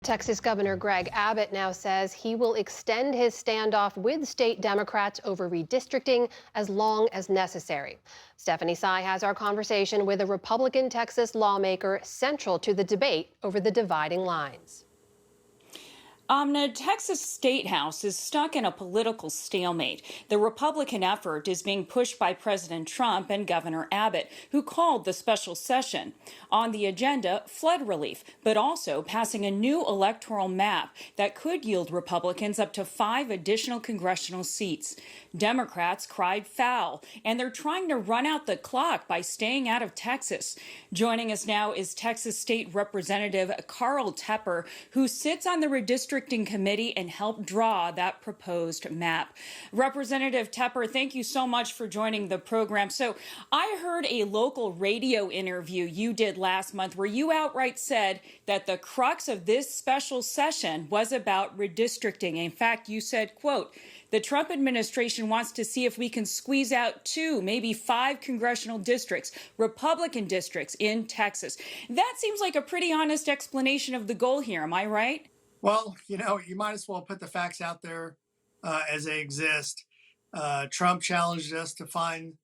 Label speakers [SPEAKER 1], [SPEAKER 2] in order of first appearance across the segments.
[SPEAKER 1] Texas Governor Greg Abbott now says he will extend his standoff with state Democrats over redistricting as long as necessary. Stephanie Sy has our conversation with a Republican Texas lawmaker central to the debate over the dividing lines.
[SPEAKER 2] Amna, Texas State House is stuck in a political stalemate. The Republican effort is being pushed by President Trump and Governor Abbott, who called the special session. On the agenda, flood relief, but also passing a new electoral map that could yield Republicans up to 5 additional congressional seats. Democrats cried foul, and they're trying to run out the clock by staying out of Texas. Joining us now is Texas State Representative Carl Tepper, who sits on the redistricting committee and helped draw that proposed map. Representative Tepper, thank you so much for joining the program. So I heard a local radio interview you did last month where you outright said that the crux of this special session was about redistricting. In fact, you said, quote, "The Trump administration wants to see if we can squeeze out 2, maybe 5 congressional districts, Republican districts in Texas." That seems like a pretty honest explanation of the goal here. Am I right?
[SPEAKER 3] Well, you might as well put the facts out there as they exist. Trump challenged us to find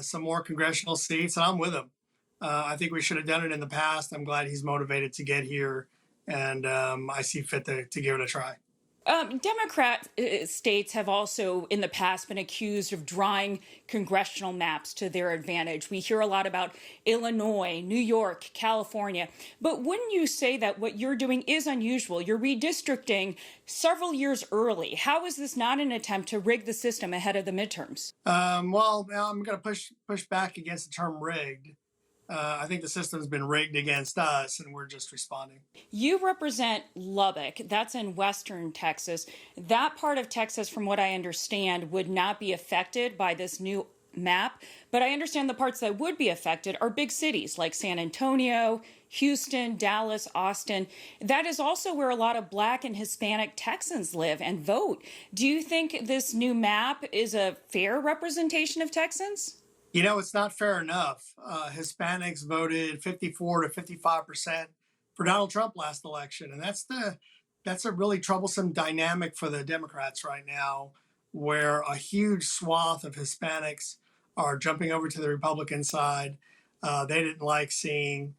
[SPEAKER 3] some more congressional seats, and I'm with him. I think we should have done it in the past. I'm glad he's motivated to get here, and I see fit to give it a try.
[SPEAKER 2] Democrat states have also in the past been accused of drawing congressional maps to their advantage. We hear a lot about Illinois, New York, California. But wouldn't you say that what you're doing is unusual? You're redistricting several years early. How is this not an attempt to rig the system ahead of the midterms?
[SPEAKER 3] Well, I'm going to push back against the term rigged. I think the system's been rigged against us, and we're just responding.
[SPEAKER 2] You represent Lubbock. That's in western Texas. That part of Texas, from what I understand, would not be affected by this new map. But I understand the parts that would be affected are big cities like San Antonio, Houston, Dallas, Austin. That is also where a lot of Black and Hispanic Texans live and vote. Do you think this new map is a fair representation of Texans?
[SPEAKER 3] It's not fair enough. Hispanics voted 54 to 55% for Donald Trump last election, and that's a really troublesome dynamic for the Democrats right now, where a huge swath of Hispanics are jumping over to the Republican side. They didn't like seeing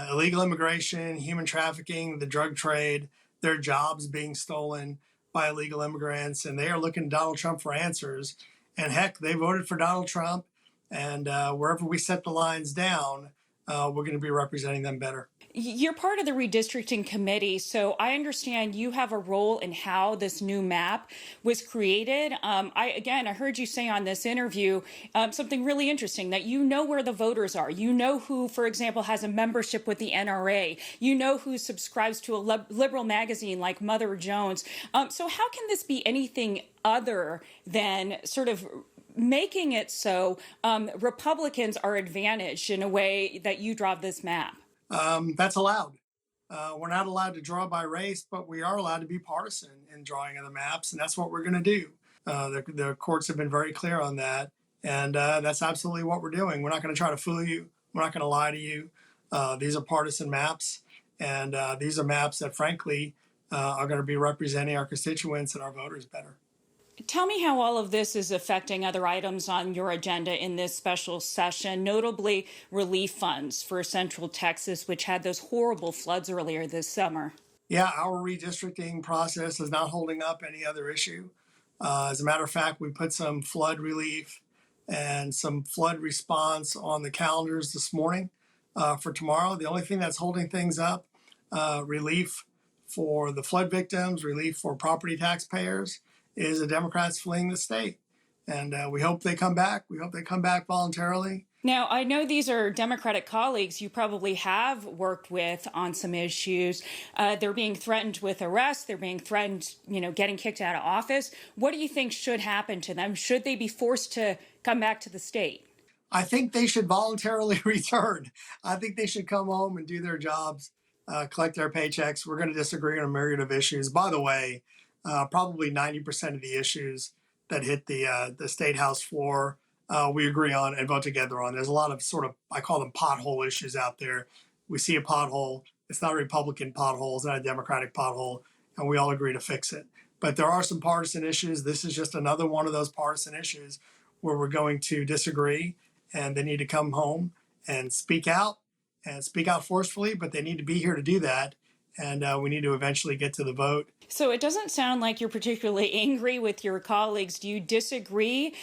[SPEAKER 3] illegal immigration, human trafficking, the drug trade, their jobs being stolen by illegal immigrants, and they are looking to Donald Trump for answers. And heck, they voted for Donald Trump. And wherever we set the lines down, we're going to be representing them better.
[SPEAKER 2] You're part of the redistricting committee, so I understand you have a role in how this new map was created. I heard you say on this interview something really interesting, that you know where the voters are. You know who, for example, has a membership with the NRA. You know who subscribes to a liberal magazine like Mother Jones. So how can this be anything other than sort of making it so Republicans are advantaged in a way that you draw this map?
[SPEAKER 3] That's allowed. We're not allowed to draw by race, but we are allowed to be partisan in drawing of the maps, and that's what we're going to do. The courts have been very clear on that, and that's absolutely what we're doing. We're not going to try to fool you. We're not going to lie to you. These are partisan maps, and these are maps that, frankly, are going to be representing our constituents and our voters better.
[SPEAKER 2] Tell me how all of this is affecting other items on your agenda in this special session, notably relief funds for Central Texas, which had those horrible floods earlier this summer.
[SPEAKER 3] Yeah, our redistricting process is not holding up any other issue. As a matter of fact, we put some flood relief and some flood response on the calendars this morning for tomorrow. The only thing that's holding things up, relief for the flood victims, relief for property taxpayers, is the Democrats fleeing the state. And we hope they come back. We hope they come back voluntarily.
[SPEAKER 2] Now, I know these are Democratic colleagues you probably have worked with on some issues. They're being threatened with arrest. They're being threatened, getting kicked out of office. What do you think should happen to them? Should they be forced to come back to the state?
[SPEAKER 3] I think they should voluntarily return. I think they should come home and do their jobs, collect their paychecks. We're going to disagree on a myriad of issues. By the way, probably 90% of the issues that hit the State House floor, we agree on and vote together on. There's a lot of I call them pothole issues out there. We see a pothole, It's not a Republican pothole, it's not a Democratic pothole, and we all agree to fix it. But there are some partisan issues. This is just another one of those partisan issues where we're going to disagree, and they need to come home and speak out forcefully, but they need to be here to do that. And we need to eventually get to the vote.
[SPEAKER 2] So it doesn't sound like you're particularly angry with your colleagues. Do you disagree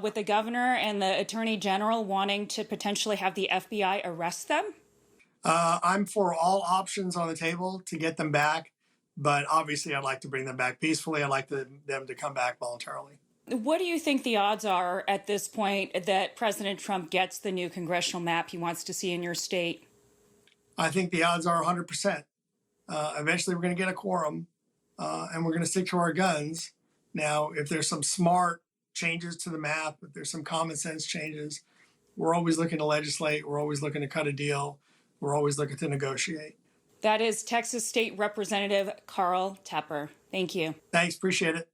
[SPEAKER 2] with the governor and the attorney general wanting to potentially have the FBI arrest them?
[SPEAKER 3] I'm for all options on the table to get them back, but obviously I'd like to bring them back peacefully. I'd like them to come back voluntarily.
[SPEAKER 2] What do you think the odds are at this point that President Trump gets the new congressional map he wants to see in your state?
[SPEAKER 3] I think the odds are 100%. Eventually, we're going to get a quorum, and we're going to stick to our guns. Now, if there's some smart changes to the map, if there's some common sense changes, we're always looking to legislate. We're always looking to cut a deal. We're always looking to negotiate.
[SPEAKER 2] That is Texas State Representative Carl Tepper. Thank you.
[SPEAKER 3] Thanks. Appreciate it.